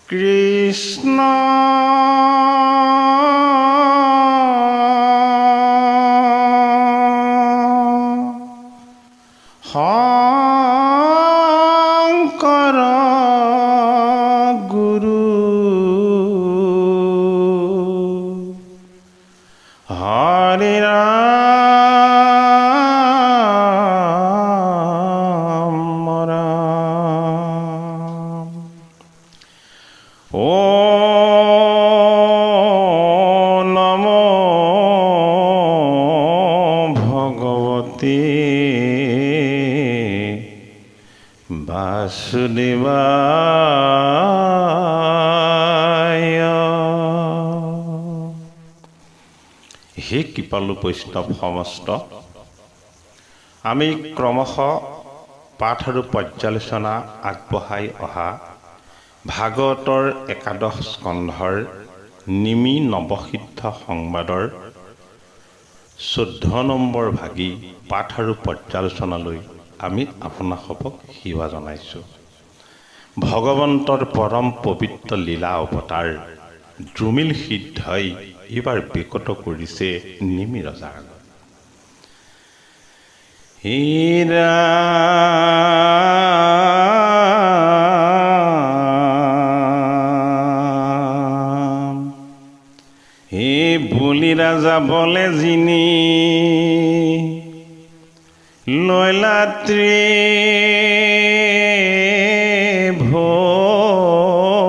কৃষ্ণ শংকৰ গুৰু হৰি ৰাম ৰাম। ॐ नमो भगवते वासुदेवाय। হে কৃপালু বৈষ্ণৱ সমস্ত, আমি ক্ৰমশ পাঠ আৰু পৰ্যালোচনা আগবঢ়াই অহা ভাগৱতৰ একাদশ স্কন্ধৰ নিমি নৱসিদ্ধ সংবাদৰ 14 নম্বৰ ভাগি পাঠ আৰু পৰ্যালোচনালৈ আমি আপোনাসবক সেৱা জনাইছোঁ। ভগৱন্তৰ পৰম পবিত্ৰ লীলা অৱতাৰ দ্ৰুমিল সিদ্ধই এইবাৰ বিকত কৰিছে নিমি ৰজাৰ আগত। হীৰা হে বুলি ৰাজা বলে জিনি লৈলাত্ৰী ভুৱন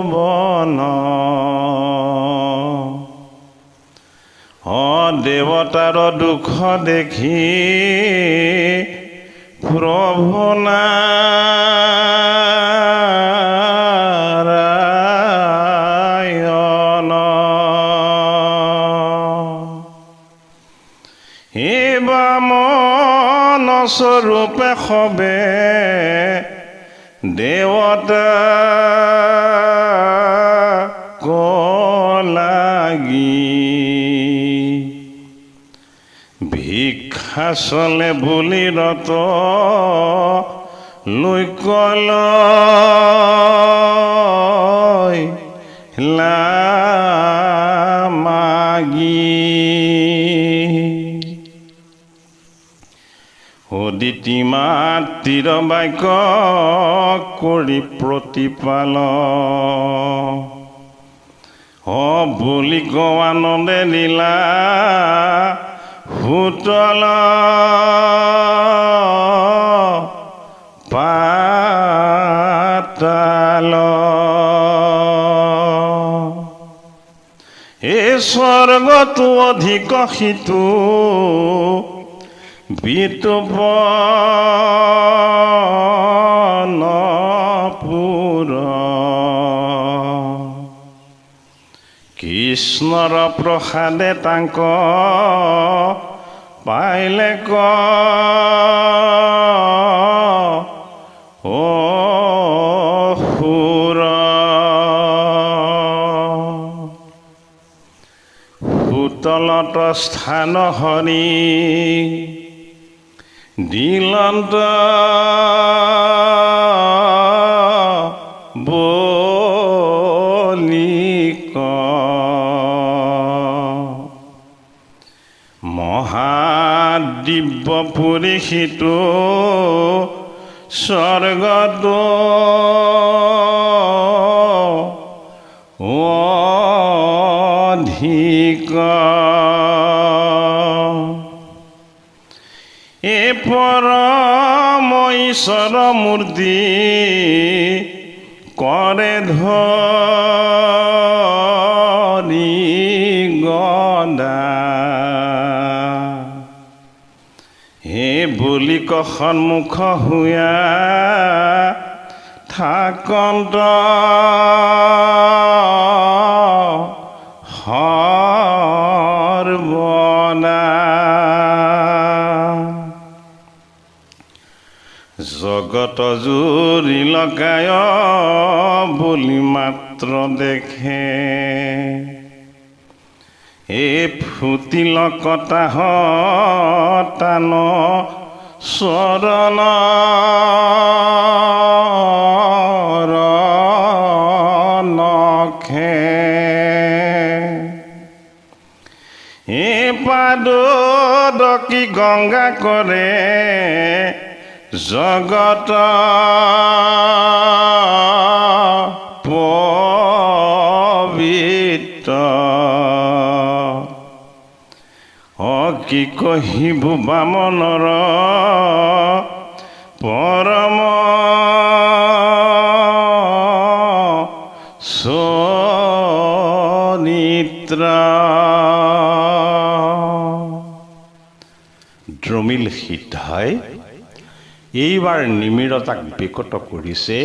দেৱতাৰ দুখ দেখি প্ৰভু নাৰায়ণ হে বামন স্বৰূপে সবে দেৱতা লাগি ভিক্ষা চলে বুলি ৰত লৈকল মাগি উদিতি মাতৃৰ বাক্য কৰি প্ৰতিপাল বুলি আনন্দে লীলা ভূতল পাতাল এই স্বৰ্গটো অধিক সিটো বিতপনপুৰ কৃষ্ণৰ প্ৰসাদে তাংক পাইলে ক সুৰ সুতলত স্থান হৰি দিলন্ত বলিক মহাদিব্য পুৰী সিটো স্বৰ্গতো অধিক এ পৰম ঈশ্বৰ মূৰ্তি কৰে ধৰি গদা হে বলিক সন্মুখ হুয়া থাকন্ত সৰ্বদা জগত তজুৰি লগায় বুলি মাত্ৰ দেখে এই ফুটিল কটাহ টান চৰণ নখে এই পাদকি গংগা কৰে জগত পবিত্ৰ কি কহিব বামনৰ পৰম চৰিত্ৰ দ্ৰুমিল সিদ্ধাই এইবাৰ নিমিৰতাক বিকট কৰিছে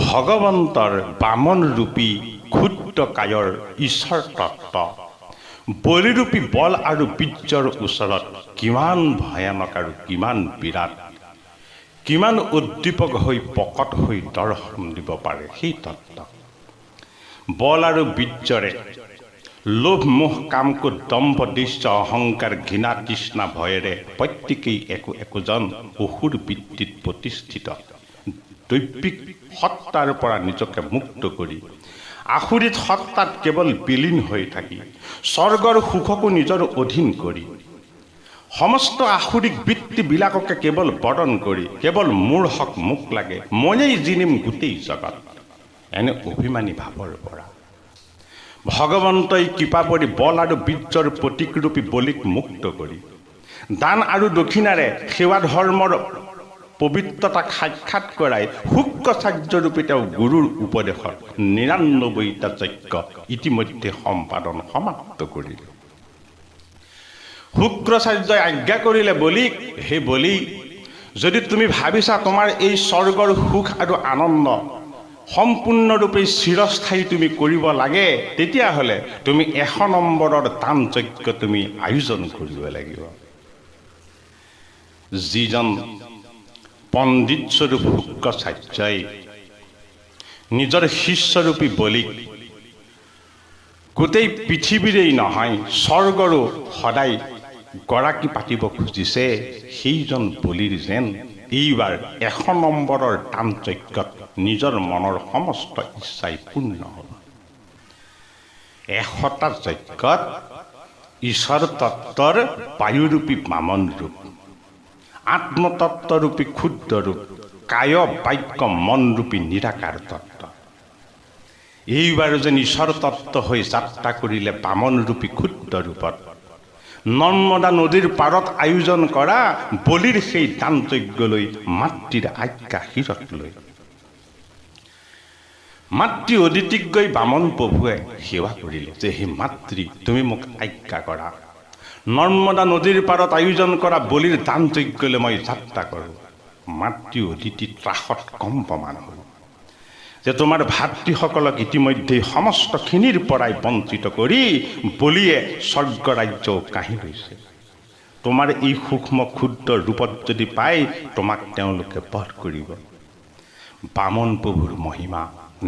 ভগৱন্তৰ বামন ৰূপী ক্ষুদ্ৰ কায়ৰ ঈশ্বৰ তত্ত্ব বলিৰূপী বল আৰু বীৰ্যৰ ওচৰত কিমান ভয়ানক আৰু কিমান বিৰাট কিমান উদ্দীপক হৈ প্ৰকট হৈ দৰ্শন দিব পাৰে সেই তত্ত্ব বল আৰু বীৰ্যৰে লোভ মোহ কাম ক্ৰোধ দম্ভ দৃশ্য অহংকাৰ ঘৃণা তৃষ্ণা ভয়েৰে প্ৰত্যেকেই একোজন অসুৰ বৃত্তিত প্ৰতিষ্ঠিত দৈবিক সত্তাৰ পৰা নিজকে মুক্ত কৰি আসুৰিত সত্তাত কেৱল বিলীন হৈ থাকি স্বৰ্গৰ সুখকো নিজৰ অধীন কৰি সমস্ত আসুৰিক বৃত্তিবিলাককে কেৱল বৰ্ণন কৰি কেৱল মোৰ হক মোক লাগে ময়েই জিনিম গোটেই জগত এনে অভিমানী ভাৱৰ পৰা ভগৱন্তই কৃপা কৰি বল আৰু বীৰ্যৰ প্ৰতীকৰূপী বলিক মুক্ত কৰি দান আৰু দক্ষিণাৰে সেৱা ধৰ্মৰ পবিত্ৰতাক সাক্ষাৎ কৰাই শুক্ৰাচাৰ্যৰূপী তেওঁ গুৰুৰ উপদেশত ৯৯টা যজ্ঞ ইতিমধ্যে সম্পাদন সমাপ্ত কৰিলে শুক্ৰাচাৰ্যই আজ্ঞা কৰিলে বলিক হে বলি যদি তুমি ভাবিছা তোমাৰ এই স্বৰ্গৰ সুখ আৰু আনন্দ সম্পূৰ্ণৰূপে চিৰস্থায়ী তুমি কৰিব লাগে তেতিয়াহ'লে তুমি ১০০ নম্বৰৰ দান যজ্ঞ তুমি আয়োজন কৰিব লাগিব যিজন পণ্ডিত স্বৰূপ শুক্ৰাচাৰ্যই নিজৰ শিষ্যৰূপী বলিক গোটেই পৃথিৱীৰেই নহয় স্বৰ্গৰো সদায় গৰাকী পাতিব খুজিছে সেইজন বলিৰ যেন এইবাৰ ১০০ নম্বৰৰ দান যজ্ঞত নিজৰ মনৰ সমস্ত ইচ্ছাই পূৰ্ণ হ'ল ১০০টা যজ্ঞত ঈশ্বৰ তত্ত্বৰ বায়ুৰূপী বামন ৰূপ আত্মতত্ত্বৰূপী ক্ষুদ্ৰ ৰূপ কায় বাক্য মনৰূপী নিৰাকাৰ তত্ত্ব এইবাৰ যেন ঈশ্বৰ তত্ত্ব হৈ যাত্ৰা কৰিলে বামনৰূপী ক্ষুদ্ৰ ৰূপত নৰ্মদা নদীৰ পাৰত আয়োজন কৰা বলিৰ সেই দান যজ্ঞলৈ মাতৃৰ আজ্ঞা শিৰত লৈ মাতৃ অদিতিক গৈ বামন প্ৰভুৱে সেৱা কৰিলে যে হে মাতৃ তুমি মোক আজ্ঞা কৰা নৰ্মদা নদীৰ পাৰত আয়োজন কৰা বলিৰ দান যজ্ঞলৈ মই যাত্ৰা কৰোঁ মাতৃ অদিতি ত্ৰাসত কম্পমান হ'ল যে তোমাৰ ভাতৃসকলক ইতিমধ্যে সমস্তখিনিৰ পৰাই বঞ্চিত কৰি বলিয়ে স্বৰ্গ ৰাজ্য কাঢ়ি লৈছে তোমাৰ এই সূক্ষ্ম ক্ষুদ্ৰ ৰূপত যদি পায় তোমাক তেওঁলোকে বধ কৰিব বামন প্ৰভুৰ মহিমা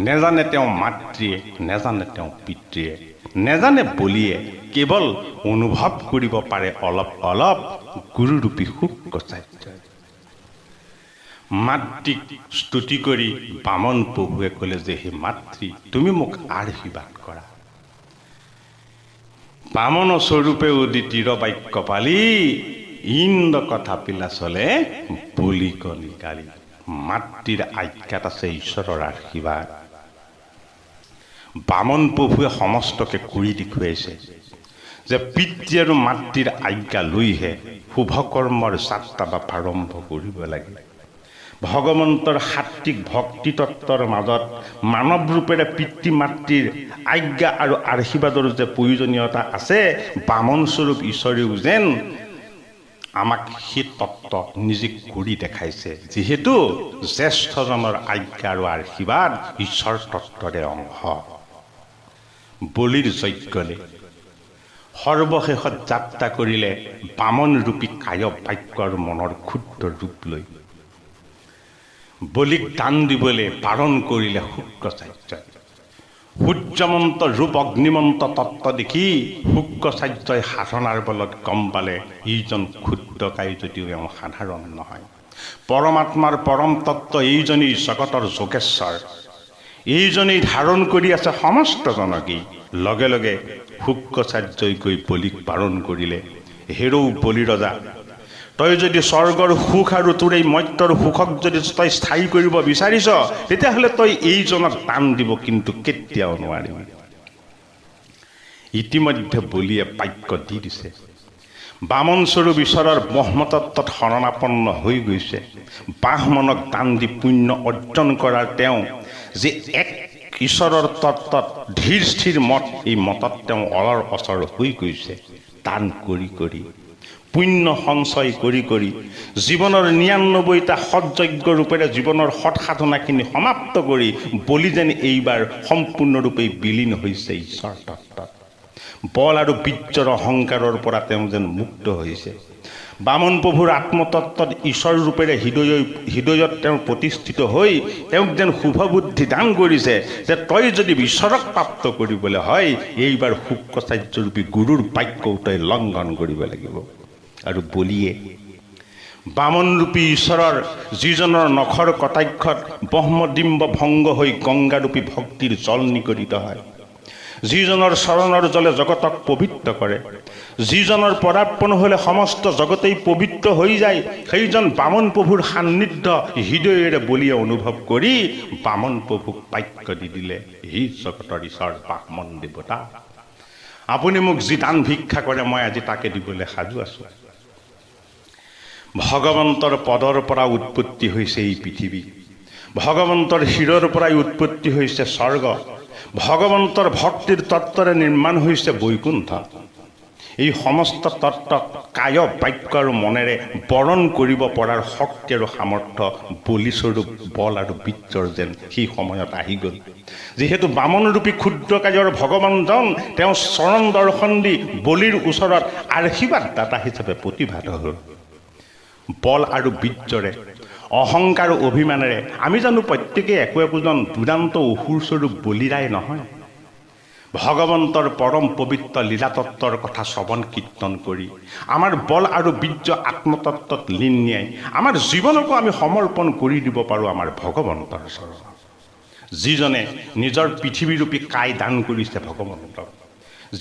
নেজানে তেওঁ মাতৃয়ে নেজানে তেওঁ পিতৃয়ে নেজানে বলিয়ে কেৱল অনুভৱ কৰিব পাৰে অলপ অলপ গুৰুৰূপী শুক্ৰাচাৰ্যই মাতৃক স্তুতি কৰি বামন প্ৰভুৱে ক'লে যে হে মাতৃ তুমি মোক আশীৰ্বাদ কৰা বামন স্বৰূপে উদিতিৰ বাক্য পালি ইন্দ্ৰ কথা পিলা চলে বলি কলি কালি মাতৃৰ আজ্ঞাত আছে ঈশ্বৰৰ আশীৰ্বাদ বামন প্ৰভুৱে সমস্তকে কৰি দেখুৱাইছে যে পিতৃ আৰু মাতৃৰ আজ্ঞা লৈহে শুভকৰ্মৰ যাত্ৰা বা প্ৰাৰম্ভ কৰিব লাগে ভগৱন্তৰ সাত্বিক ভক্তি তত্ত্বৰ মাজত মানৱ ৰূপেৰে পিতৃ মাতৃৰ আজ্ঞা আৰু আশীৰ্বাদৰ যে প্ৰয়োজনীয়তা আছে বামন স্বৰূপ ঈশ্বৰেও যেন আমাক সেই তত্ত্ব নিজে কৰি দেখাইছে যিহেতু জ্যেষ্ঠজনৰ আজ্ঞা আৰু আশীৰ্বাদ ঈশ্বৰ তত্ত্বৰে অংশ বলিৰ যজ্ঞলে সৰ্বশেষত যাত্ৰা কৰিলে বামন ৰূপী কায় বাক্যৰ মনৰ ক্ষুদ্ৰ ৰূপ লৈ বলিক দান দিবলৈ বাৰণ কৰিলে শুক্ৰাচাৰ্যই। সূৰ্যমন্ত ৰূপ অগ্নিমন্ত তত্ত্ব দেখি শুক্ৰাচাৰ্যই সাধনাৰ বলত গম পালে এইজন ক্ষুদ্ৰকায় যদিও এওঁ সাধাৰণ নহয়। পৰমাত্মাৰ পৰম তত্ত্ব এইজনেই জগতৰ যোগেশ্বৰ, এইজনেই ধাৰণ কৰি আছে সমস্ত জনকী। লগে লগে শুক্ৰাচাৰ্যই গৈ বলিক বাৰণ কৰিলে, হেৰৌ বলি ৰজা, তই যদি স্বৰ্গৰ সুখ আৰু তোৰ এই মৰ্ত্যৰ সুখক যদি তই স্থায়ী কৰিব বিচাৰিছ, তেতিয়াহ'লে তই এইজনক দান দিব কিন্তু কেতিয়াও নোৱাৰিবি। ইতিমধ্যে বলিয়ে বাক্য দি দিছে। বামন স্বৰূপ ঈশ্বৰৰ ব্ৰহ্মতত্ত্বত শৰণাপন্ন হৈ গৈছে। বাহমনক দান দি পুণ্য অৰ্জন কৰাৰ তেওঁ যে এক ঈশ্বৰৰ তত্ত্বত ধীৰ স্থিৰ মত, এই মতত তেওঁ অলৰ অচৰ হৈ গৈছে। দান কৰি কৰি পুণ্য সঞ্চয় কৰি কৰি জীৱনৰ ৯৯টা সৎযজ্ঞ ৰূপেৰে জীৱনৰ সৎ সাধনাখিনি সমাপ্ত কৰি বলি যেন এইবাৰ সম্পূৰ্ণৰূপে বিলীন হৈছে ঈশ্বৰ তত্ত্বত। বল আৰু বীৰ্যৰ অহংকাৰৰ পৰা তেওঁ যেন মুক্ত হৈছে। বামন প্ৰভুৰ আত্মতত্ত্বত ঈশ্বৰ ৰূপেৰে হৃদয়ত তেওঁ প্ৰতিষ্ঠিত হৈ তেওঁক যেন শুভ বুদ্ধি দান কৰিছে যে তই যদি ঈশ্বৰক প্ৰাপ্ত কৰিবলৈ হয়, এইবাৰ শুক্ৰাচাৰ্যৰূপী গুৰুৰ বাক্যও তই লংঘন কৰিব লাগিব। আৰু বলিয়ে বামনৰূপী ঈশ্বৰৰ যিজনৰ নখৰ কটাক্ষত ব্ৰহ্মডিম্ব ভংগ হৈ গংগাৰূপী ভক্তিৰ জল নিগৰিত হয়, যিজনৰ চৰণৰ জলে জগতক পবিত্ৰ কৰে, যিজনৰ পদাৰ্পণ হ'লে সমস্ত জগতেই পবিত্ৰ হৈ যায়, সেইজন বামন প্ৰভুৰ সান্নিধ্য হৃদয়েৰে বলিয়ে অনুভৱ কৰি বামন প্ৰভুক বাক্য দি দিলে, হি জগতৰ ঈশ্বৰ বামন দেৱতা, আপুনি মোক যি দান ভিক্ষা কৰে মই আজি তাকে দিবলৈ সাজু আছোঁ। ভগৱন্তৰ পদৰ পৰা উৎপত্তি হৈছে এই পৃথিৱী, ভগৱন্তৰ শিৰৰ পৰাই উৎপত্তি হৈছে স্বৰ্গ, ভগৱন্তৰ ভক্তিৰ তত্ত্বৰে নিৰ্মাণ হৈছে বৈকুণ্ঠ। এই সমস্ত তত্ত্বক কায় বাক্য আৰু মনেৰে বৰণ কৰিব পৰাৰ শক্তি আৰু সামৰ্থ্য বলিস্বৰূপ বল আৰু বীৰ্যৰ যেন সেই সময়ত আহি গ'ল। যিহেতু বামনৰূপী ক্ষুদ্ৰকায়ৰ ভগৱানজন তেওঁ চৰণ দৰ্শন দি বলিৰ ওচৰত আশীৰ্বাদদাতা হিচাপে প্ৰতিভাত হ'ল। বল আৰু বীৰ্যৰে অহংকাৰ অভিমানেৰে আমি জানো প্ৰত্যেকেই একোজন দুৰান্ত অসুৰস্বৰূপ বলিৰাই নহয়? ভগৱন্তৰ পৰম পবিত্ৰ লীলাতত্ত্বৰ কথা শ্ৰৱণ কীৰ্তন কৰি আমাৰ বল আৰু বীৰ্য আত্মতত্ত্বত লীন নিয়াই আমাৰ জীৱনকো আমি সমৰ্পণ কৰি দিব পাৰোঁ আমাৰ ভগৱন্তৰ চৰণত। যিজনে নিজৰ পৃথিৱীৰূপী কায় দান কৰিছে ভগৱন্তক,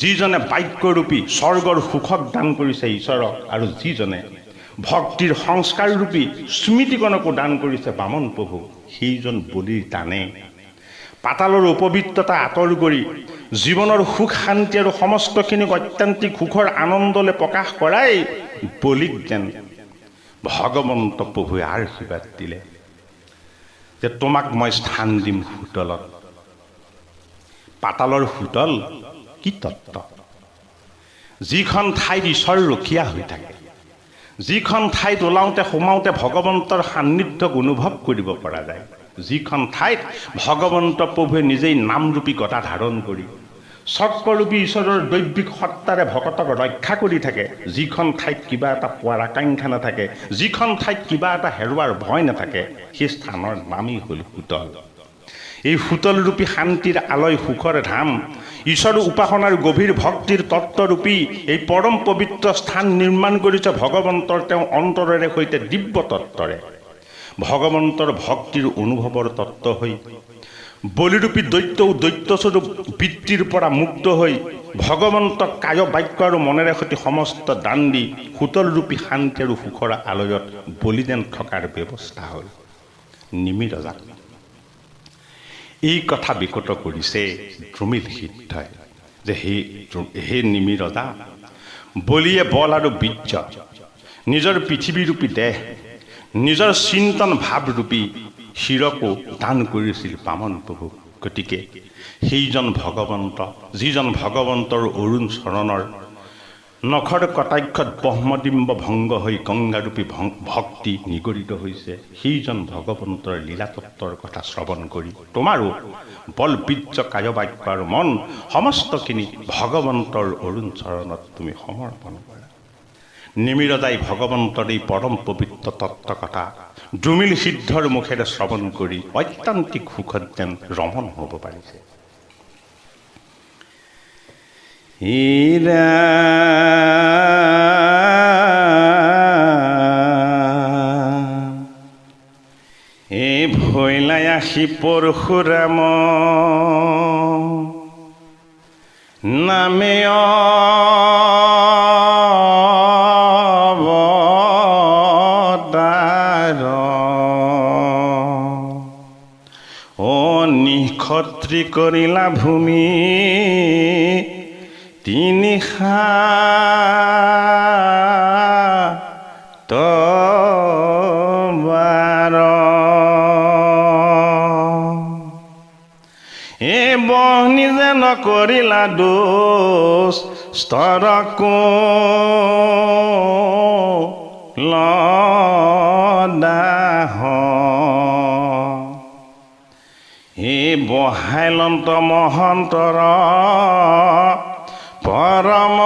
যিজনে বাক্যৰূপী স্বৰ্গৰ সুখক দান কৰিছে ঈশ্বৰক, আৰু যিজনে ভক্তিৰ সংস্কাৰৰূপী স্মৃতিকণকো দান কৰিছে বামন প্ৰভু, সেইজন বলিৰ দানে পাতালৰ অপবিত্ৰতা আঁতৰ কৰি জীৱনৰ সুখ শান্তি আৰু সমস্তখিনিক অত্যান্তিক সুখৰ আনন্দলৈ প্ৰকাশ কৰাই বলিক যেন ভগৱন্ত প্ৰভুৱে আশীৰ্বাদ দিলে যে তোমাক মই স্থান দিম হোটেলত। পাতালৰ হোটেল কি তত্ত্ব? যিখন ঠাইত ঈশ্বৰ ৰখীয়া হৈ থাকে, যিখন ঠাইত ওলাওঁতে সোমাওঁতে ভগৱন্তৰ সান্নিধ্যক অনুভৱ কৰিব পৰা যায়, যিখন ঠাইত ভগৱন্ত প্ৰভুৱে নিজেই নামৰূপী গদা ধাৰণ কৰি চক্ৰৰূপী ঈশ্বৰৰ দৈবিক সত্তাৰে ভকতক ৰক্ষা কৰি থাকে, যিখন ঠাইত কিবা এটা পোৱাৰ আকাংক্ষা নাথাকে, যিখন ঠাইত কিবা এটা হেৰুৱাৰ ভয় নাথাকে, সেই স্থানৰ নামেই হ'ল হোটেল। এই হোটেলৰূপী শান্তিৰ আলয় সুখৰ ধাম, ঈশ্বৰ উপাসনাৰ গভীৰ ভক্তিৰ তত্ত্বৰূপী এই পৰম পবিত্ৰ স্থান নিৰ্মাণ কৰিছে ভগৱন্তৰ তেওঁ অন্তৰেৰে সৈতে দিব্য তত্ত্বৰে। ভগৱন্তৰ ভক্তিৰ অনুভৱৰ তত্ত্ব হৈ বলিৰূপী দৈত্যস্বৰূপ বৃত্তিৰ পৰা মুক্ত হৈ ভগৱন্তক কায় বাক্য আৰু মনেৰে সৈতে সমস্ত দান দি হোটেলৰূপী শান্তি আৰু সুখৰ আলয়ত বলিদান থকাৰ ব্যৱস্থা হ'ল। নিমি ৰজা এই কথা বিকট কৰিছে দ্ৰুমিল সিদ্ধই যে হে নিমি ৰজা, বলিয়ে বল আৰু বীৰ্য নিজৰ পৃথিৱীৰূপী দেহ, নিজৰ চিন্তন ভাৱৰূপী শিৰকো দান কৰিছিল বামন প্ৰভু। গতিকে সেইজন ভগৱন্ত, যিজন ভগৱন্তৰ অৰুণ চৰণৰ নখৰ কটাক্ষত ব্ৰহ্মডিম্ব ভংগ হৈ গংগাৰূপী ভক্তি নিগৰিত হৈছে, সেইজন ভগৱন্তৰ লীলাতত্ত্বৰ কথা শ্ৰৱণ কৰি তোমাৰো বল বীৰ্য কায় বাক্য আৰু মন সমস্তখিনি ভগৱন্তৰ অৰুণ চৰণত তুমি সমৰ্পণ কৰা। নিমি ৰজাই ভগৱন্তৰ এই পৰম পবিত্ৰ তত্ত্ব কথা দ্ৰুমিল সিদ্ধৰ মুখেৰে শ্ৰৱণ কৰি ঐকান্তিক সুখত যেন ৰমণ হ'ব পাৰিছে। এই ভৈলাই আহি পৰশুৰাম নামে অৱতাৰ ও নিক্ষত্ৰী কৰিলা ভূমি তিনি হাতৰ এ বহনি যে নকৰিলা দোষ স্তৰকো লদাহ এ বহাইলন্ত মহন্তৰ পৰম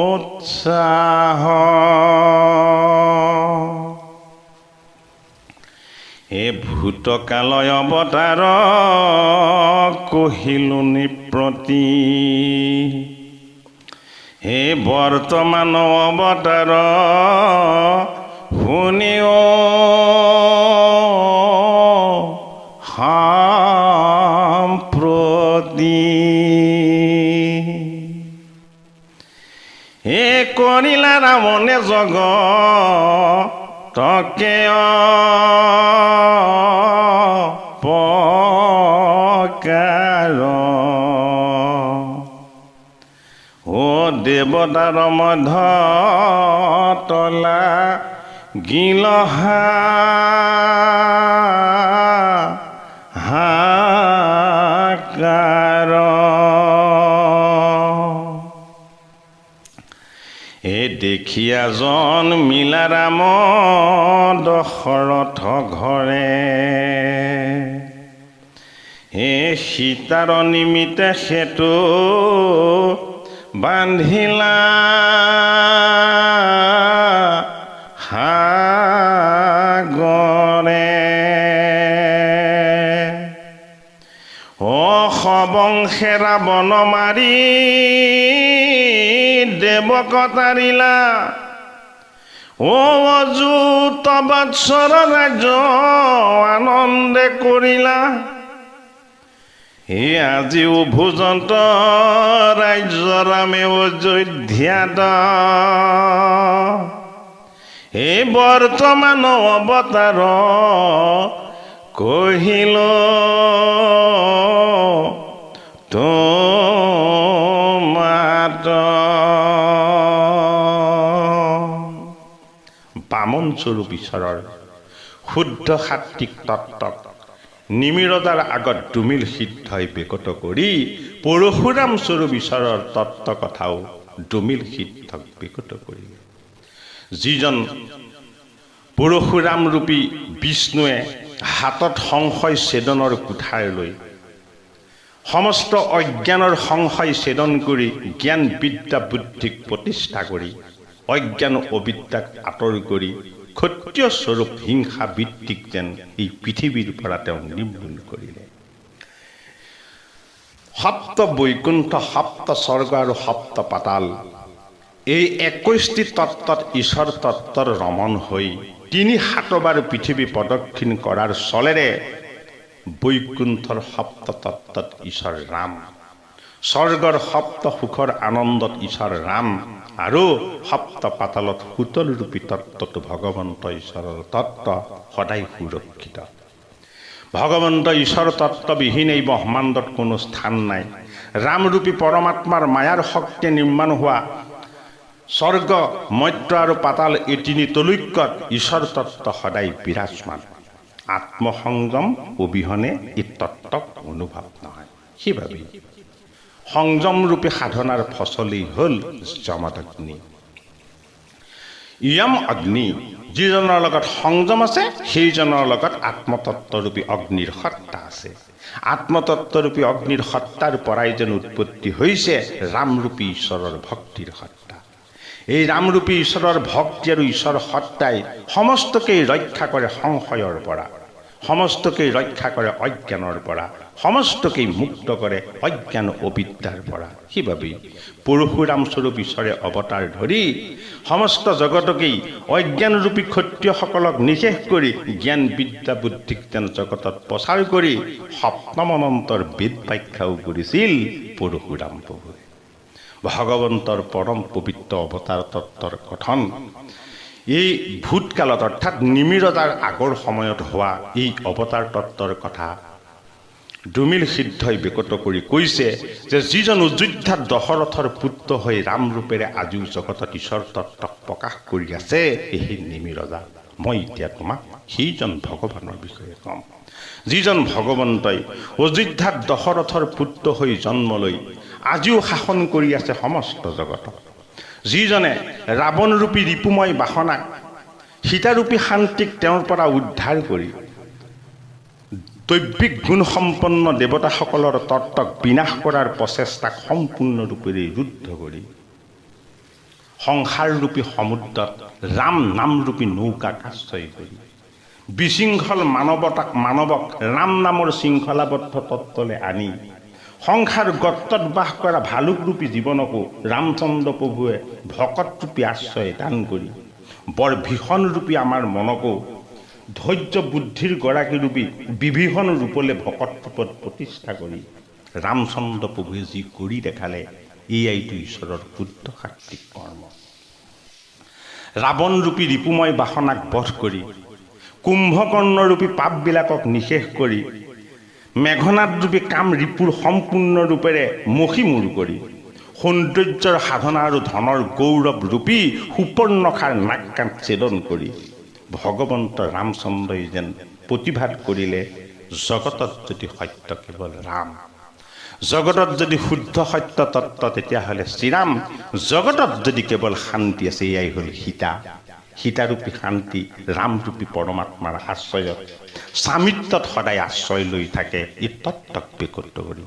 উৎসাহ হে ভূতকালয় অৱতাৰ কহিলো নিপ্ৰতি হে বৰ্তমান অৱতাৰ শুনিও সম্প্ৰতি হে কৰিলা ৰামনে জগতকে অপকাৰ ও দেৱতাৰ মধ্য তলা গিলহা হাকাৰ এ দেখিয়া জন মিলা ৰাম দশৰথ ঘৰে হে সীতাৰ নিমিত্তে সেতু বান্ধিলা সাগৰে ও সবংশে ৰাৱণ মাৰি দেৱক তাৰিলা ও অযুত বৎসৰ ৰাজ্য আনন্দে কৰিলা হে আজিও ভোজন্ত ৰাজ্য ৰামে অযোধ্যাত হে বৰ্তমান অৱতাৰ কহিল তোমাত বামন স্বৰূপ ঈশ্বৰৰ শুদ্ধ সাত্বিক তত্ত্বক নিমিৰতাৰ আগত দ্ৰুমিল সিদ্ধই বেকত কৰি পৰশুৰাম স্বৰূপ ঈশ্বৰৰ তত্ত্ব কথাও দ্ৰুমিল সিদ্ধক বেকত কৰি যিজন পৰশুৰাম ৰূপী বিষ্ণুৱে হাতত সংশয় ছেদনৰ কুঠাৰ লৈ সমস্ত অজ্ঞানৰ সংশয় ছেদন কৰি জ্ঞান বিদ্যা বুদ্ধিক প্ৰতিষ্ঠা কৰি অজ্ঞান অবিদ্যাক আঁতৰ কৰি ক্ষত্ৰিয় স্বৰূপ হিংসা ভিত্তিক যেন এই পৃথিৱীৰ পৰা তেওঁ নিৰ্মূল কৰিলে। সপ্ত বৈকুণ্ঠ সপ্ত স্বৰ্গ আৰু সপ্ত পাতাল এই 21টি তত্ত্বত ঈশ্বৰ তত্ত্বৰ ৰমণ হৈ 3 বাৰ পৃথিৱী প্ৰদক্ষিণ কৰাৰ চলেৰে বৈকুণ্ঠৰ সপ্ত তত্ত্বত ঈশ্বৰ ৰাম, স্বৰ্গৰ সপ্ত সুখৰ আনন্দত ঈশ্বৰ ৰাম আৰু সপ্ত পাতালত সুতল ৰূপী তত্ত্বটো ভগৱন্ত ঈশ্বৰৰ তত্ত্ব সদায় সুৰক্ষিত। ভগৱন্ত ঈশ্বৰ তত্ত্ববিহীন এই ব্ৰহ্মাণ্ডত কোনো স্থান নাই। ৰামৰূপী পৰমাত্মাৰ মায়াৰ শক্তিয়ে নিৰ্মাণ হোৱা স্বৰ্গ মৰ্ত্য আৰু পাতাল এই 3 তলৈক্যত ঈশ্বৰ তত্ত্ব সদায় বিৰাজমান। আত্মসংযম অবিহনে এই তত্ত্বক অনুভৱ নহয়। সেইবাবে সংযম ৰূপী সাধনাৰ ফচলেই হ'ল যমদগ্নি। ইয়ম অগ্নি যিজনৰ লগত সংযম আছে সেইজনৰ লগত আত্মতত্ত্বৰূপী অগ্নিৰ সত্তা আছে। আত্মতত্ত্বৰূপী অগ্নিৰ সত্তাৰ পৰাই যেন উৎপত্তি হৈছে ৰামৰূপী ঈশ্বৰৰ ভক্তিৰ সত্তা। এই ৰামৰূপী ঈশ্বৰৰ ভক্তি আৰু ঈশ্বৰ সত্তাই সমস্তকেই ৰক্ষা কৰে সংশয়ৰ পৰা, সমস্তকেই ৰক্ষা কৰে অজ্ঞানৰ পৰা, সমস্তকেই মুক্ত কৰে অজ্ঞান অবিদ্যাৰ পৰা। সেইবাবেই পৰশুৰাম স্বৰূপ ঈশ্বৰে অৱতাৰ ধৰি সমস্ত জগতকেই অজ্ঞানৰূপী ক্ষত্ৰিয়সকলক নিশেষ কৰি জ্ঞান বিদ্যা বুদ্ধিক যেন জগতত প্ৰচাৰ কৰি সপ্তম অনন্তৰ বেদ ব্যাখ্যাও কৰিছিল পৰশুৰাম প্ৰভুৱে। ভগৱন্তৰ পৰম পবিত্ৰ অৱতাৰ তত্ত্বৰ কথন এই ভূতকালত অৰ্থাৎ নিমি ৰজাৰ আগৰ সময়ত হোৱা এই অৱতাৰ তত্ত্বৰ কথা দ্ৰুমিল সিদ্ধই বেকত কৰি কৈছে যে যিজন অযোধ্যাত দশৰথৰ পুত্ৰ হৈ ৰামৰূপেৰে আজিও জগতত ঈশ্বৰ তত্ত্বক প্ৰকাশ কৰি আছে সেই নিমি ৰজা। মই এতিয়া তোমাক সেইজন ভগৱানৰ বিষয়ে ক'ম, যিজন ভগৱন্তই অযোধ্যাত দশৰথৰ পুত্ৰ হৈ জন্ম লৈ আজিও শাসন কৰি আছে সমস্ত জগতক, যিজনে ৰাৱণৰূপী ৰিপুময় বাসনাক সীতাৰূপী শান্তিক তেওঁৰ পৰা উদ্ধাৰ কৰি দৈবিক গুণসম্পন্ন দেৱতাসকলৰ তত্ত্বক বিনাশ কৰাৰ প্ৰচেষ্টাক সম্পূৰ্ণৰূপেৰে ৰুদ্ধ কৰি সংসাৰৰূপী সমুদ্ৰত ৰাম নামৰূপী নৌকাক আশ্ৰয় কৰি বিশৃংখল মানৱক ৰাম নামৰ শৃংখলাবদ্ধ তত্ত্বলৈ আনি সংসাৰ গত্তত বাস কৰা ভালুকৰূপী জীৱনকো ৰামচন্দ্ৰ প্ৰভুৱে ভকতৰূপী আশ্ৰয় দান কৰি বৰ ভীষণৰূপী আমাৰ মনকো ধৈৰ্য বুদ্ধিৰ গৰাকীৰূপী বিভীষণ ৰূপলৈ ভকত ৰূপত প্ৰতিষ্ঠা কৰি ৰামচন্দ্ৰ প্ৰভুৱে যি কৰি দেখালে এয়াইতো ঈশ্বৰৰ শুদ্ধ সাত্বিক কৰ্ম। ৰাৱণৰূপী ৰিপুময় বাসনাক বধ কৰি কুম্ভকৰ্ণৰূপী পাপবিলাকক নিশেষ কৰি মেঘনাদৰূপী কাম ৰিপুৰ সম্পূৰ্ণৰূপেৰে মষিমূৰ কৰি সৌন্দৰ্যৰ সাধনা আৰু ধনৰ গৌৰৱ ৰূপী সুপৰ্ণখাৰ নাক কাণ ছেদন কৰি ভগৱন্ত ৰামচন্দ্ৰই যেন প্ৰতিভাত কৰিলে জগতত যদি সত্য কেৱল ৰাম, জগতত যদি শুদ্ধ সত্য তত্ত্ব তেতিয়াহ'লে শ্ৰীৰাম, জগতত যদি কেৱল শান্তি আছে এয়াই হ'ল সীতা। সীতাৰূপী শান্তি ৰামৰূপী পৰমাত্মাৰ আশ্ৰয়ত স্বামিত্বত সদায় আশ্ৰয় লৈ থাকে এই তত্ত্বক বেকত কৰি।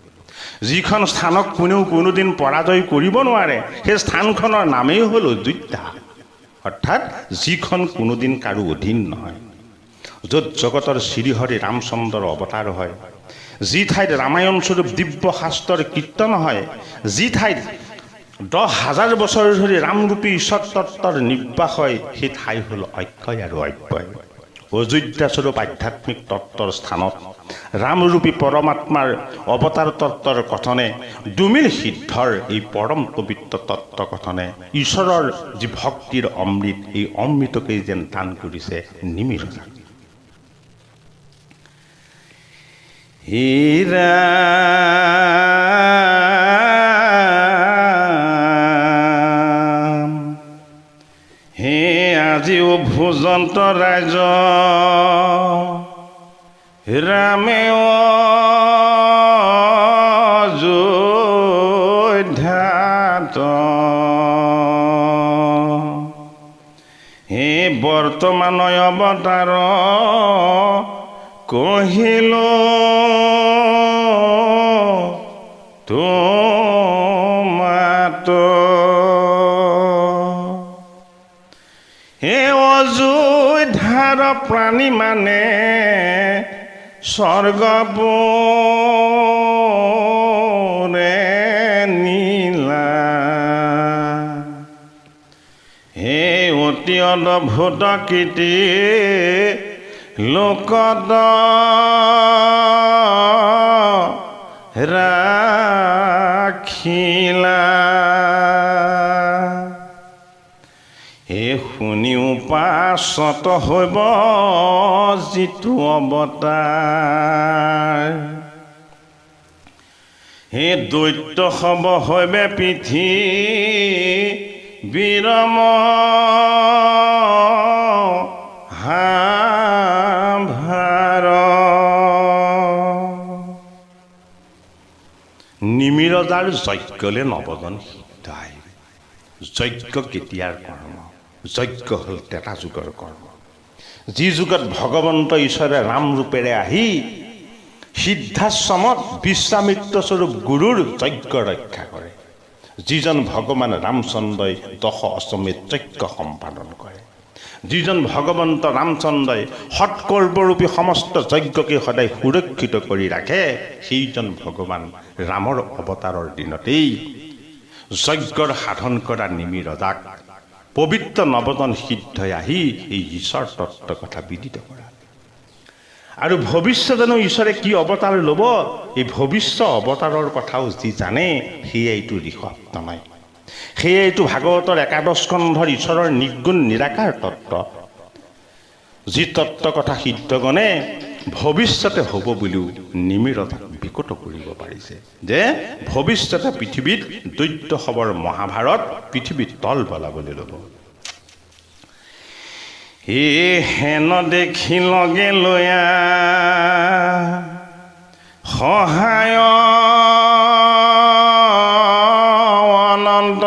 যিখন স্থানক কোনেও কোনোদিন পৰাজয় কৰিব নোৱাৰে সেই স্থানখনৰ নামেই হ'ল অযোধ্যা, অৰ্থাৎ যিখন কোনোদিন কাৰো অধীন নহয়, য'ত জগতৰ শ্ৰীহৰি ৰামচন্দ্ৰৰ অৱতাৰ হয়, যি ঠাইত ৰামায়ণ স্বৰূপ দিব্য শাস্ত্ৰৰ কীৰ্তন হয়, যি ঠাইত 10,000 বছৰ ধৰি ৰামৰূপী ঈশ্বৰ তত্ত্বৰ নিৰ্বাস হয়, সেই ঠাই হ'ল অক্ষয় আৰু অব্যয়। অযোধ্যা স্বৰূপ আধ্যাত্মিক তত্ত্বৰ স্থানত ৰামৰূপী পৰমাত্মাৰ অৱতাৰ তত্ত্বৰ কথনে দ্ৰুমিল সিদ্ধৰ এই পৰম পবিত্ৰ তত্ত্ব কথনে ঈশ্বৰৰ যি ভক্তিৰ অমৃত, এই অমৃতকেই যেন দান কৰিছে নিমি ৰজাক। হে আজিও ভোজন্ত ৰাইজ ৰামে অযোধ্যাত হে বৰ্তমান অৱতাৰ কহিল তোমাত হে অযোধ্যাৰ প্ৰাণী মানে স্বৰ্গপুৰে নীলা হে অতি অদ্ভুত কীৰ্তি লোকত ৰাখিলা হে শুনিও পাছত হব যিটো অৱতাৰ হে দৈত্য হব হৈবে পৃথিৱীৰম ভাৰ নিমি ৰজাৰ যজ্ঞলে নৱজন সিদ্ধাই। যজ্ঞ কেতিয়াৰ কৰ্ম? যজ্ঞ হ'ল তেতা যুগৰ কৰ্ম। যি যুগত ভগৱন্ত ঈশ্বৰে ৰাম ৰূপেৰে আহি সিদ্ধাশ্ৰমত বিশ্বামিত্ৰস্বৰূপ গুৰুৰ যজ্ঞ ৰক্ষা কৰে, যিজন ভগৱান ৰামচন্দ্ৰই দশ অশ্বমেধ যজ্ঞ সম্পাদন কৰে, যিজন ভগৱন্ত ৰামচন্দ্ৰই সৎকৰ্মৰূপী সমস্ত যজ্ঞকে সদায় সুৰক্ষিত কৰি ৰাখে, সেইজন ভগৱান ৰামৰ অৱতাৰৰ দিনতেই যজ্ঞৰ সাধন কৰা নিমি ৰজাক পবিত্ৰ নৱজন সিদ্ধই আহি এই ঈশ্বৰ তত্ত্বৰ কথা বিদিত কৰা। আৰু ভৱিষ্যতেনো ঈশ্বৰে কি অৱতাৰ ল'ব, এই ভৱিষ্য অৱতাৰৰ কথাও যি জানে সেয়াইটো ঋষভ নহয়, সেয়াইটো ভাগৱতৰ একাদশ স্কন্ধৰ ঈশ্বৰৰ নিৰ্গুণ নিৰাকাৰ তত্ত্ব, যি তত্ত্ব কথা সিদ্ধগণে ভৱিষ্যতে হ'ব বুলিও নিমিৰতাক বিকট কৰিব পাৰিছে, যে ভৱিষ্যতে পৃথিৱীত দৈত্য সবৰ মহাভাৰত পৃথিৱীত তল বলাবলৈ ল'ব। হে হেন দেখি লগে লয়া সহায় অনন্ত,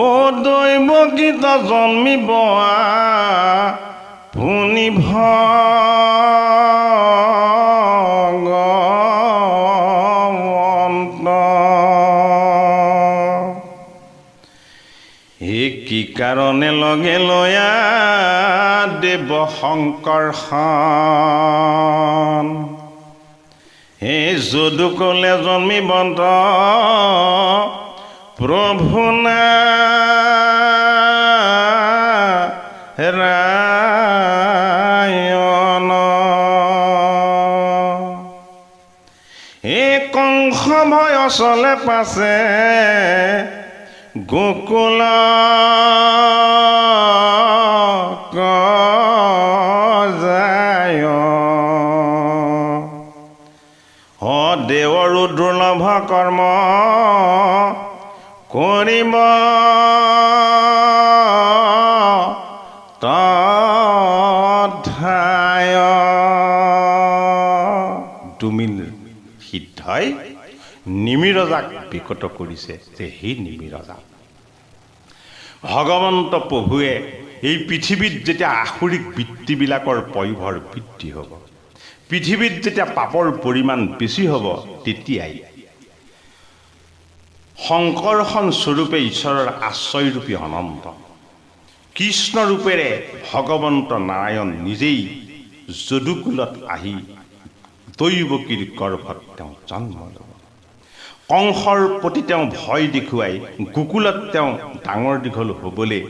ও দৈৱ গীত জন্মিব পুনি ভগৱন্ত। কি কাৰণে লগে লয়া দেৱ শংকৰখন, হে যদু কলে জন্মিবন্ত প্ৰভু নাৰায়ণ। এই কংস ভয় চলে পাছে গোকুল যায়, দেৱৰো দুৰ্লভ কৰ্ম কৰিব তথায়। দুমিল সিদ্ধই নিমিৰজাক বিকট কৰিছে যে সেই নিমিৰজা ভগৱন্ত প্ৰভুৱে এই পৃথিৱীত যেতিয়া আসুৰিক বৃত্তিবিলাকৰ পয়োভৰ বৃদ্ধি হ'ব, পৃথিৱীত যেতিয়া পাপৰ পৰিমাণ বেছি হ'ব, তেতিয়াই শংকৰখন স্বৰূপে ঈশ্বৰৰ আশ্ৰয়ৰূপী অনন্ত কৃষ্ণ ৰূপেৰে ভগৱন্ত নাৰায়ণ নিজেই যদুকুলত আহি দৈৱকীৰ গৰ্ভত তেওঁ জন্ম ল'ব। কংসৰ প্ৰতি তেওঁ ভয় দেখুৱাই গোকুলত তেওঁ ডাঙৰ দীঘল হ'বলৈ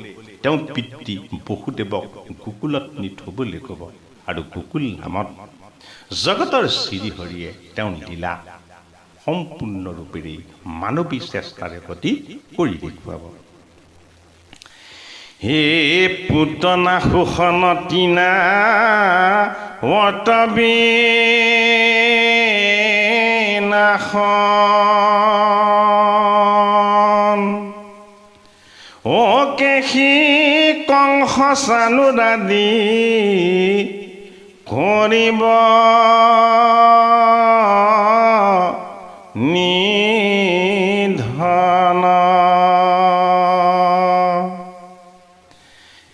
তেওঁ পিতৃ বসুদেৱক গোকুলত নি থ'বলৈ ক'ব, আৰু গোকুল নামত জগতৰ শ্ৰীহৰিয়ে তেওঁ লীলা সম্পূৰ্ণৰূপেৰে মানৱী চেষ্টাৰে প্ৰতি কৰি দেখুৱাব। হে পুতনা শোষণ টিনা নাখন, ও কেশী কংস চানুদাদি কৰিব নিধন।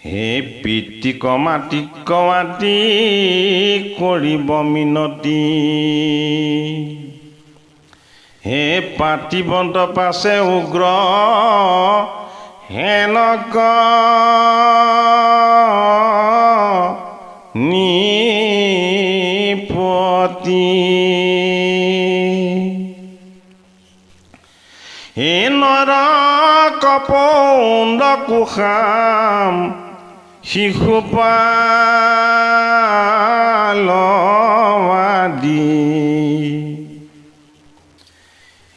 হে পিতৃক মাতি কমাতি কৰিব মিনতি, হে পাতিবন্ত পাছে উগ্ৰ হেনক নিপতি। হে নৰ কপৌণ্ড কুশাম শিশুপালবাদী,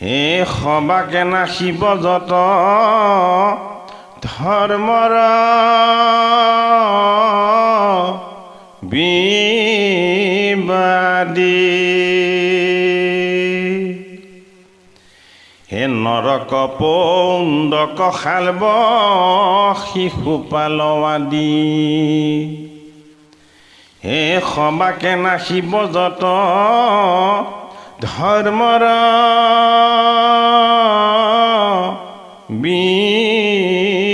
হে সবাকে নাশিব যত ধৰ্মৰ বিবাদী, হে নৰক পৌণ্ডক শালব শিশুপালবাদী, হে সবাকে নাশিব যত ধৰ্মৰ বিবাদী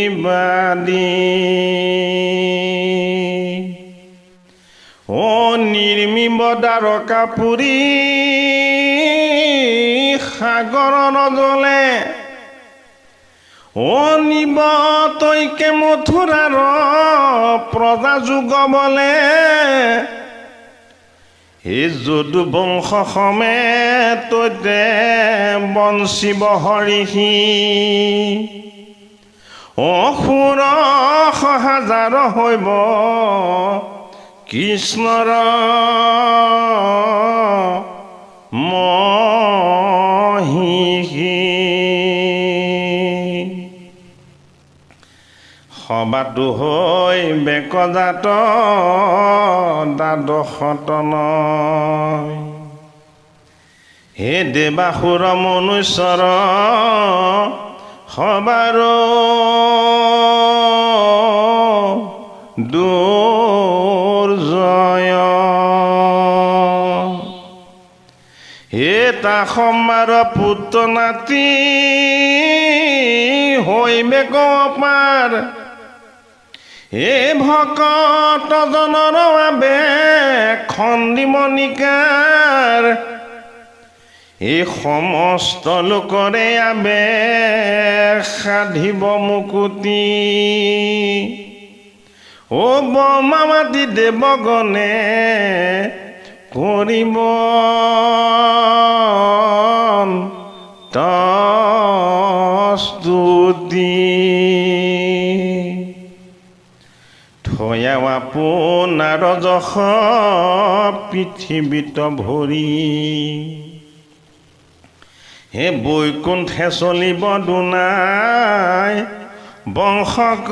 ও নিৰ্মিব দ্বাৰকা পুৰী সাগৰ নজলে ও নিব তৈকে মথুৰাৰ প্ৰজা যুগবলে হে যদু বংশ সমেততে বঞ্চিব হৰিষি অসুৰ সহাজাৰ হৈব কৃষ্ণৰ মহিষী সবাতো হৈ বেকজাত দ্বাদশতন হে দেৱাসুৰ মনুষ্যৰ সবাৰ দুৰ্জয় হে তা সমাৰ পুত্ৰ নাতি হৈবে কপাৰ হে ভকত জনৰ বাবে খন্দিমণিকাৰ এই সমস্ত লোকৰে আবে সাধিব মুকুতি ও বমা মাতি দেৱগণে কৰিব স্তুতি থয়া আপোনাৰ যশ পৃথিৱীত ভৰি হে বৈকুণ্ঠে চলিব দুনাই বংশক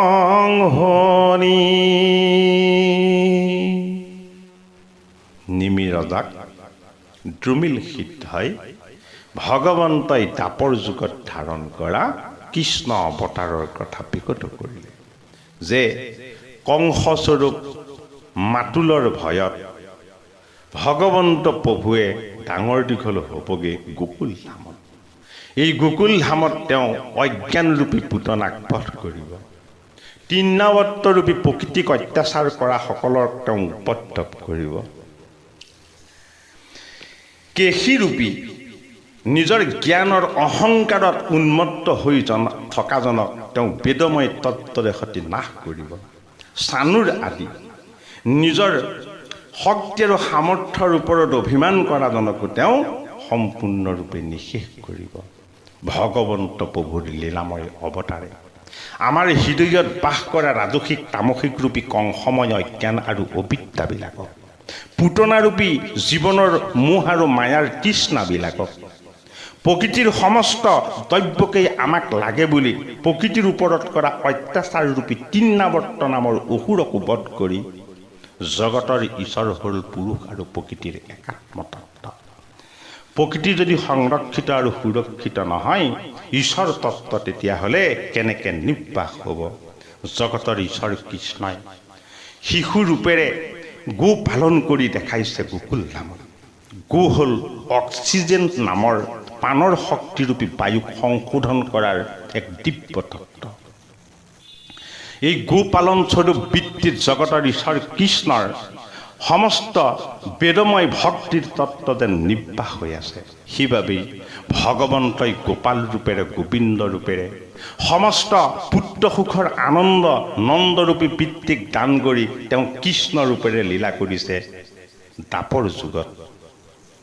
সংহৰি নিমি ৰজাক দ্ৰুমিল সিদ্ধই ভগৱন্তই দাপৰ যুগত ধাৰণ কৰা কৃষ্ণ অৱতাৰৰ কথা বিকট কৰিলে যে কংসস্বৰূপ মাতুলৰ ভয়ত ভগৱন্ত প্ৰভুৱে ডাঙৰ দীঘল হ'বগৈ গোকুল ধামত এই গোকুল ধামত তেওঁ অজ্ঞানৰূপী পুতনাক বধ কৰিব তৃণাৱৰ্তৰূপী প্ৰকৃতিক অত্যাচাৰ কৰা সকলক তেওঁ উপদ্ৰৱ কৰিব কেশীৰূপী নিজৰ জ্ঞানৰ অহংকাৰত উন্মত্ত হৈ থকাজনক তেওঁ বেদময় তত্ত্বৰে সৈতে নাশ কৰিব চানুৰ আদি নিজৰ শক্তি আৰু সামৰ্থ্যৰ ওপৰত অভিমান কৰাজনকো তেওঁ সম্পূৰ্ণৰূপে নিশেষ কৰিব ভগৱন্ত প্ৰভুৰ লীলাময় অৱতাৰে আমাৰ হৃদয়ত বাস কৰা ৰাজসিক তামসিক ৰূপী কংসময় অজ্ঞান আৰু অবিদ্যাবিলাকক পুতনাৰূপী জীৱনৰ মোহ আৰু মায়াৰ তৃষ্ণাবিলাকক প্ৰকৃতিৰ সমস্ত দ্ৰব্যকেই আমাক লাগে বুলি প্ৰকৃতিৰ ওপৰত কৰা অত্যাচাৰৰূপী তৃণাৱৰ্ত নামৰ অসুৰকো বধ কৰি জগতৰ ঈশ্বৰ হ'ল পুৰুষ আৰু প্ৰকৃতিৰ একাত্ম তত্ত্ব প্ৰকৃতি যদি সংৰক্ষিত আৰু সুৰক্ষিত নহয় ঈশ্বৰ তত্ত্ব তেতিয়াহ'লে কেনেকৈ নিৰ্বাস হ'ব জগতৰ ঈশ্বৰ কৃষ্ণই শিশু ৰূপেৰে গো পালন কৰি দেখাইছে গোকুল ধামত গো হ'ল অক্সিজেন নামৰ প্ৰাণৰ শক্তিৰূপী বায়ুক সংশোধন কৰাৰ এক দিব্য তত্ত্ব এই গোপালন স্বৰূপ বৃত্তিত জগতৰ ঈশ্বৰ কৃষ্ণৰ সমস্ত বেদময় ভক্তিৰ তত্ত্ব যেন নিৰ্বাস হৈ আছে সেইবাবেই ভগৱন্তই গোপাল ৰূপেৰে গোবিন্দ ৰূপেৰে সমস্ত পুত্ৰ সুখৰ আনন্দ নন্দৰূপী বৃত্তিক দান কৰি তেওঁ কৃষ্ণ ৰূপেৰে লীলা কৰিছে দাপৰ যুগত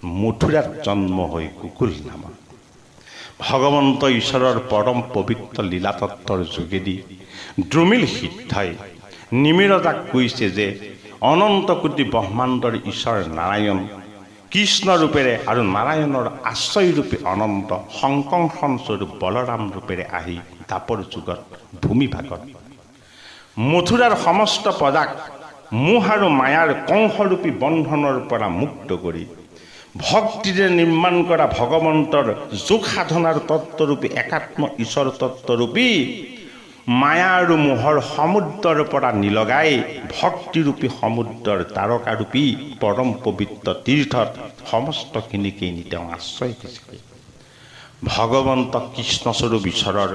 মথুৰাত জন্ম হৈ গোকুল ধামত ভগৱন্ত ঈশ্বৰৰ পৰম পবিত্ৰ লীলাতত্বৰ যোগেদি দ্ৰুমিল সিদ্ধই নিমিৰজাক কৈছে যে অনন্ত কোটি ব্ৰহ্মাণ্ডৰ ঈশ্বৰ নাৰায়ণ কৃষ্ণ ৰূপেৰে আৰু নাৰায়ণৰ আশ্ৰয়ৰূপী অনন্ত সংকৰ্ষণ স্বৰূপ বলৰাম ৰূপেৰে আহি দাপৰ যুগত ভূমিভাগত মথুৰাৰ সমস্ত প্ৰজাক মোহ আৰু মায়াৰ কংসৰূপী বন্ধনৰ পৰা মুক্ত কৰি ভক্তিৰে নিৰ্মাণ কৰা ভগৱন্তৰ যোগ সাধনাৰ তত্ত্বৰূপী একাত্ম ঈশ্বৰ তত্ত্বৰূপী মায়া আৰু মোহৰ সমুদ্ৰৰ পৰা নিলগাই ভক্তিৰূপী সমুদ্ৰৰ তাৰকাৰূপী পৰম পবিত্ৰ তীৰ্থত সমস্তখিনিকেই নি তেওঁ আশ্ৰয় দিছিল। ভগৱন্ত কৃষ্ণস্বৰূপ ঈশ্বৰৰ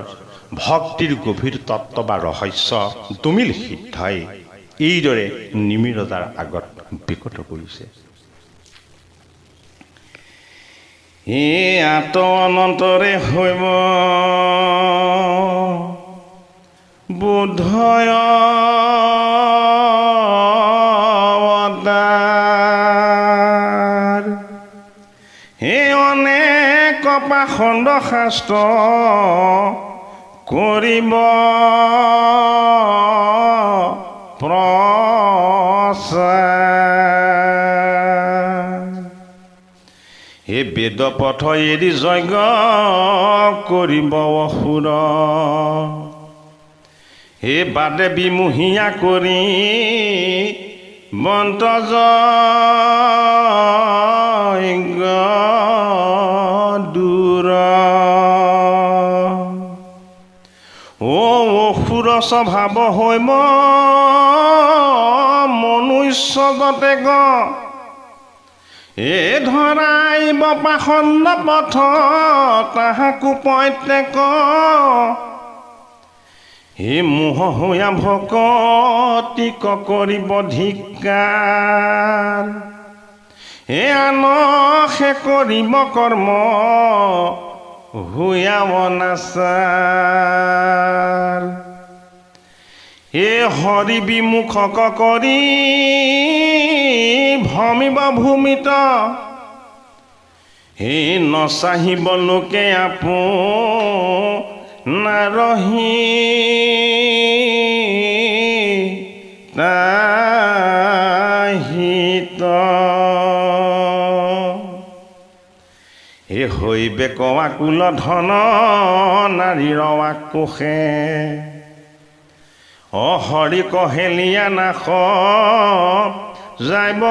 ভক্তিৰ গভীৰ তত্ত্ব বা ৰহস্য দুমিল সিদ্ধই এইদৰে নিমি ৰজাৰ আগত বিকট কৰিছে। আত অনন্তৰে হৈব বুদ্ধয় অৱতাৰ। হে অনেক পাখণ্ড শাস্ত্ৰ কৰিব প্ৰচাৰ। হে বেদ পথ এৰি যজ্ঞ কৰিব অসুৰ। হে বাদে বিমুহীয়া কৰি বন্ত যজ্ঞ দূৰ। অসুৰ স্বভাৱ হৈম মনুষ্য গতেক। এ ধৰাইব পাখণ্ড পথ তাহাকো প্ৰত্যেক। হে মোহ হৈয়া ভকতিক কৰিব ধিক্কাৰ। হে আনসে কৰিব কৰ্ম হৈয়া অনাচাৰ। হে হৰি বিমুখক কৰি ভমিব ভূমিত। হে নচাহিব লোকে নাৰহি তাহিত। হে হৈবে কৱাকুল ধন নাৰীৰ আক্ৰোশে। হৰি কহেলিয়া নাশ যাব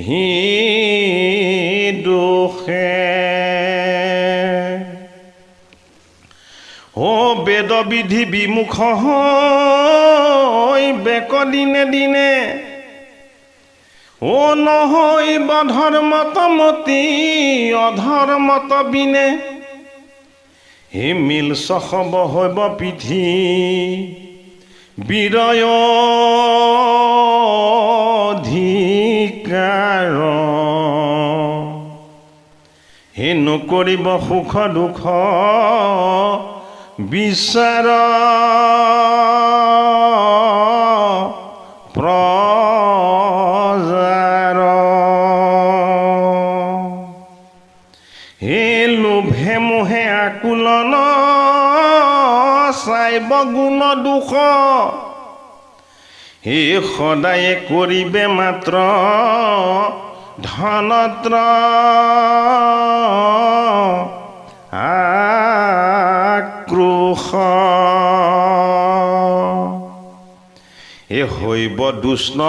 হি দোষে। বেদ বিধি বিমুখ হৈ বেক দিনে দিনে। নহৈব ধৰ্মত মতি অধৰ্মত বিনে। হে মিল সহব হৈব পিঠি বিৰয় অধিকাৰ। হে নকৰিব সুখ দুখ বিচাৰ প্ৰজাৰ। হে লোভে মোহে আকুলন চাইব গুণ দুখ। হে সদায়ে কৰিবে মাত্ৰ ধনত্ৰ আক্ৰোশ। হে হৈব দুষ্ণ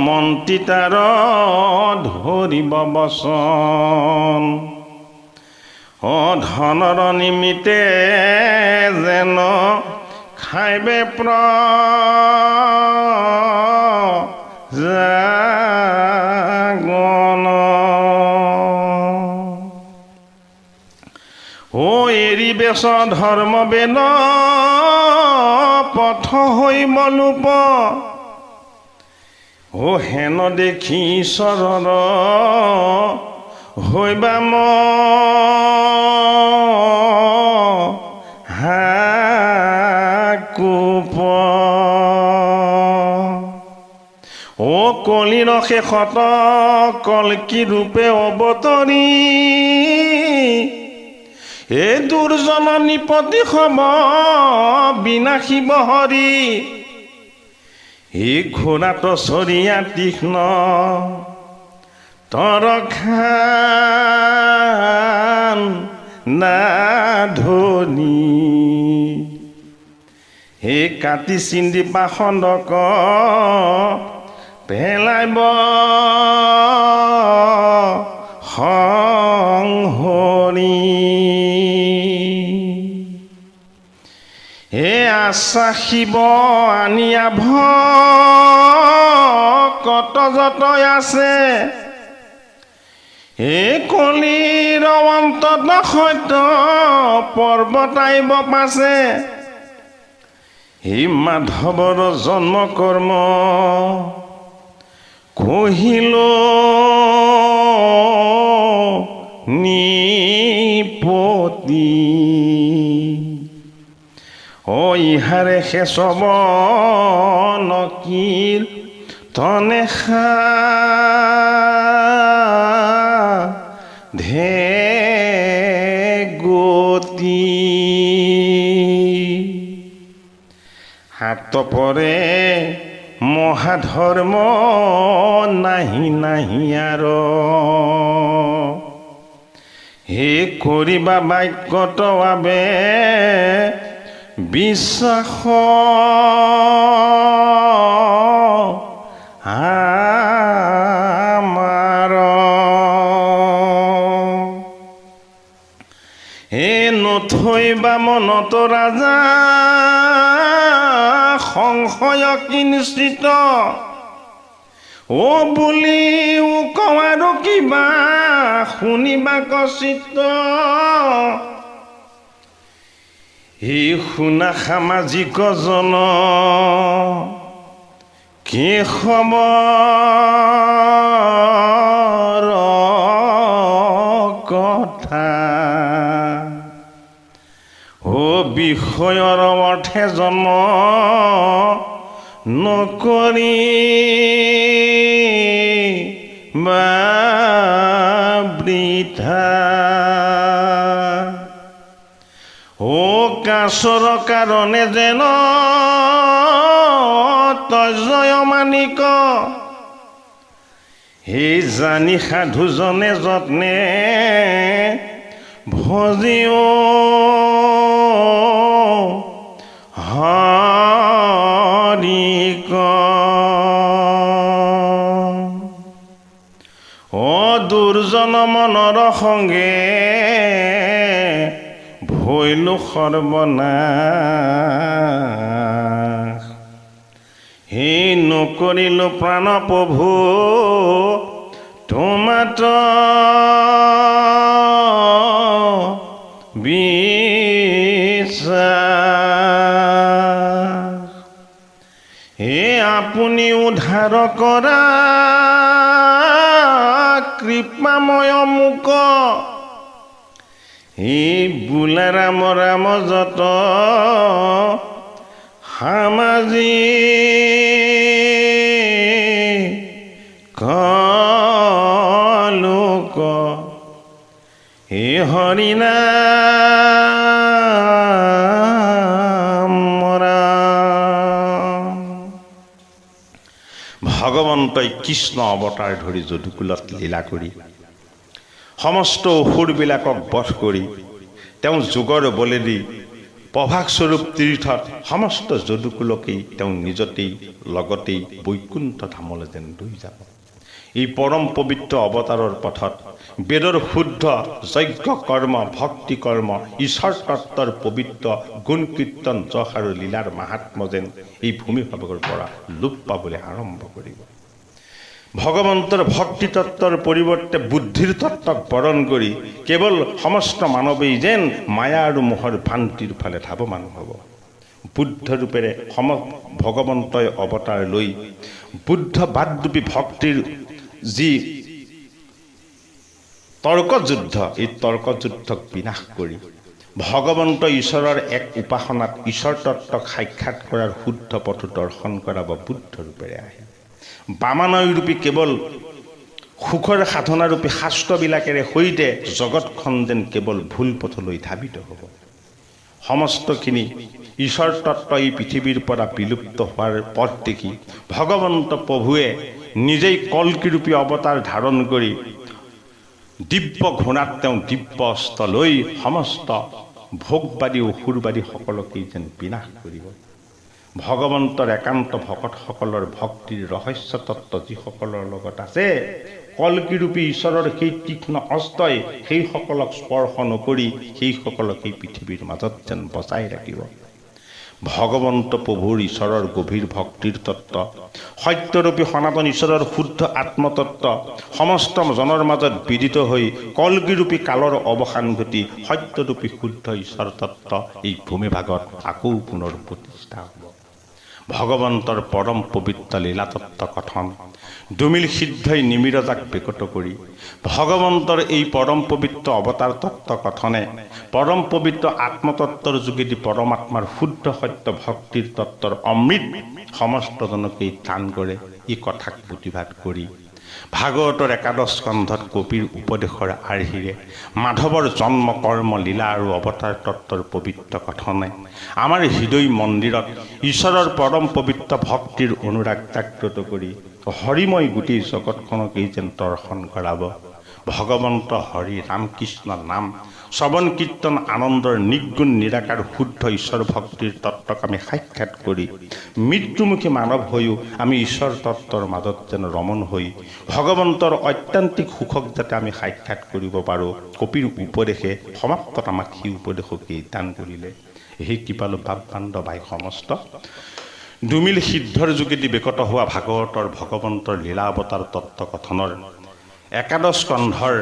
মন্ত্ৰী তাৰ ধৰিব বচন। ধনৰ নিমিত্তে যেন খাইবে প্ৰজাগণ। এৰিবে স্বধৰ্ম বেদ পথ হৈব লোপ। হেন দেখি ঈশ্বৰৰ হৈবা মহাকোপ। কলিৰ শেষত কল্কি ৰূপে অৱতৰি। হে দুৰ্জন নিপতি হব বিনাশিব হৰি। হে ঘোঁৰাত চৰিয়া তীক্ষ্ণ তৰখান নাধনি। হে কাটি চিন্দি পাখণ্ডক পেলাইব সংহৰি। হে আশা শিৱ আনিয়া ভকত যত আছে, হে কলিৰ অন্তত সত্য পৰ্বতাইব পাছে, হে মাধৱৰ জন্ম কৰ্ম কহিল নিপতি, ও ইহাৰে শেষৱ নকীৰ তনে ধে গতি, হাত পৰে মহাধৰ্ম নাহি নাহি আৰ, হে কৰিবা বাক্যত বাবে বিশ্বাস আমাৰ, হে নথৈবা মনত ৰাজা সংশয় কিঞ্চিত, ও বুলি কওঁ আৰু কিবা শুনিবা কচিত, হে শুনা সামাজিক জন কি খবৰ কথা, ও বিষয়ৰ অৰ্থে জন্ম নকৰি বা বৃথা, ও কাছৰ কাৰণে যেন তজয় মানিক, সেই জানি সাধুজনে যত্নে ভজিও হৰিক, ও দুৰ্জন মনৰ সংগে ভৈলো সৰ্বনাশ, হে নকৰিলো প্ৰাণ প্ৰভু তোমাত বিশ্বাস, হে আপুনি উদ্ধাৰ কৰা কৃপাময় মোক, হে বোলা ৰাম ৰাম যত সামাজিক লোক, হে হৰিনাম ভগৱন্তই কৃষ্ণ অৱতাৰ ধৰি যদুকুলত লীলা কৰি সমস্ত অসুৰবিলাকক বধ কৰি তেওঁ যোগৰ বলেদি প্ৰভাসস্বৰূপ তীৰ্থত সমস্ত যদুকুলকেই তেওঁ নিজতেই লগতেই বৈকুণ্ঠ ধামলৈ যেন লৈ যাব। এই পৰম পবিত্ৰ অৱতাৰৰ পথত বেদৰ শুদ্ধ যজ্ঞ কৰ্ম ভক্তি কৰ্ম ঈশ্বৰ তত্বৰ পবিত্ৰ গুণ কীৰ্তন যশ আৰু লীলাৰ মাহাত্ম যেন এই ভূমিভাগৰ পৰা লোপ পাবলৈ আৰম্ভ কৰিব। ভগৱন্তৰ ভক্তি তত্বৰ পৰিৱৰ্তে বুদ্ধিৰ তত্ত্বক বৰণ কৰি কেৱল সমস্ত মানৱেই যেন মায়া আৰু মোহৰ ভ্ৰান্তিৰ ফালে ধাৱমান হ'ব। বুদ্ধ ৰূপেৰে ভগৱন্তই অৱতাৰ লৈ বুদ্ধ বাদৰূপী ভক্তিৰ যি তৰ্কযুদ্ধ, এই তৰ্কযুদ্ধক বিনাশ কৰি ভগৱন্ত ঈশ্বৰৰ এক উপাসনাত ঈশ্বৰ তত্ত্বক সাক্ষাৎ কৰাৰ শুদ্ধ পথ দৰ্শন কৰাব বুদ্ধ ৰূপেৰে আহে। বামানয়ৰূপী কেৱল সুখৰ সাধনাৰূপী শাস্ত্ৰবিলাকেৰে সৈতে জগতখন যেন কেৱল ভুল পথলৈ ধাবিত হ'ব। সমস্তখিনি ঈশ্বৰ তত্ত্ব এই পৃথিৱীৰ পৰা বিলুপ্ত হোৱাৰ পথ দেখি ভগৱন্ত প্ৰভুৱে নিজেই কল্কিৰূপী অৱতাৰ ধাৰণ কৰি দিব্য ঘোঁৰাত তেওঁ দিব্য অস্ত্ৰ লৈ সমস্ত ভোগবাদী অসুৰবাদী সকলকেই যেন বিনাশ কৰিব। ভগৱন্তৰ একান্ত ভকতসকলৰ ভক্তিৰ ৰহস্য তত্ত্ব যিসকলৰ লগত আছে, কল্কিৰূপী ঈশ্বৰৰ সেই তীক্ষ্ণ অস্ত্ৰই সেইসকলক স্পৰ্শ নকৰি সেইসকলক এই পৃথিৱীৰ মাজত যেন বচাই ৰাখিব। ভগৱন্ত প্ৰভুৰ ঈশ্বৰৰ গভীৰ ভক্তিৰ তত্ত্ব, সত্যৰূপী সনাতন ঈশ্বৰৰ শুদ্ধ আত্মতত্ত্ব সমস্ত জনৰ মাজত বিদিত হৈ কলগিৰূপী কালৰ অৱসান ঘটি সত্যৰূপী শুদ্ধ ঈশ্বৰ তত্ত্ব এই ভূমিভাগত আকৌ পুনৰ প্ৰতিষ্ঠা হ'ব। ভগৱন্তৰ পৰম পবিত্ৰ লীলাতত্ত্ব কথন দুমিল সিদ্ধই নিমিৰজাক বিকট কৰি ভগৱন্তৰ এই পৰম পবিত্ৰ অৱতাৰ তত্ত্ব কথনে পৰম পবিত্ৰ আত্মতত্ত্বৰ যোগেদি পৰমাত্মাৰ শুদ্ধ সত্য ভক্তিৰ তত্ত্বৰ অমৃত সমস্তজনকেই দান কৰে। ই কথাক প্ৰতিবাদ কৰি ভাগৱতৰ একাদশ স্কন্ধত কবিৰ উপদেশৰ আৰ্হিৰে মাধৱৰ জন্ম কৰ্ম লীলা আৰু অৱতাৰ তত্ত্বৰ পবিত্ৰ কথনে আমাৰ হৃদয় মন্দিৰত ঈশ্বৰৰ পৰম পবিত্ৰ ভক্তিৰ অনুৰাগ জাগ্ৰত কৰি হৰিময় গোটেই জগতখনকেই যেন দৰ্শন কৰাব। ভগৱন্ত হৰি ৰামকৃষ্ণ নাম শ্ৰৱণ কীৰ্তন আনন্দৰ নিৰ্গুণ নিৰাকাৰ শুদ্ধ ঈশ্বৰ ভক্তিৰ তত্ত্বক আমি সাক্ষাৎ কৰি মৃত্যুমুখী মানৱ হৈও আমি ঈশ্বৰ তত্ত্বৰ মাজত যেন ৰমণ হৈ ভগৱন্তৰ অত্যান্তিক সুখক যাতে আমি সাক্ষাৎ কৰিব পাৰোঁ। কপিৰ উপদেশে সমাপ্তত আমাক সেই উপদেশকেই দান কৰিলে। সেই কৃপালু বাপ্পাণ্ড বাই সমস্ত দুমিল সিদ্ধৰ যোগেদি বিকট হোৱা ভাগৱতৰ ভগৱন্তৰ লীলা অৱতাৰ তত্ত্ব কথনৰ একাদশ স্কন্ধৰ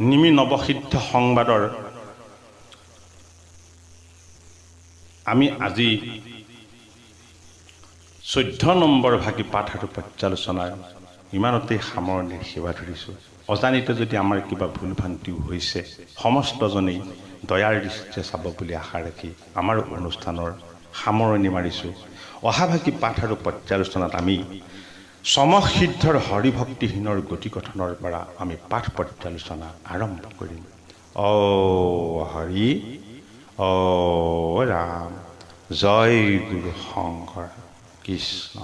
নিমি নৱসিদ্ধ সংবাদৰ আমি আজি 14 নম্বৰ ভাগি পাঠ আৰু পৰ্যালোচনাৰ ইমানতেই সামৰণিৰ সেৱা ধৰিছোঁ। অজানিতে যদি আমাৰ কিবা ভুল ভ্ৰান্তিও হৈছে সমস্তজনেই দয়াৰ দৃষ্টিৰে চাব বুলি আশা ৰাখি আমাৰ অনুষ্ঠানৰ সামৰণি মাৰিছোঁ। অহাভাগি পাঠ আৰু পৰ্যালোচনাত আমি সমসিদ্ধৰ হৰিভক্তিহীনৰ গতিকথনৰ পৰা আমি পাঠ পৰ্যালোচনা আৰম্ভ কৰিম। অ হৰি অ ৰাম জয় গুৰু শংকৰ কৃষ্ণ।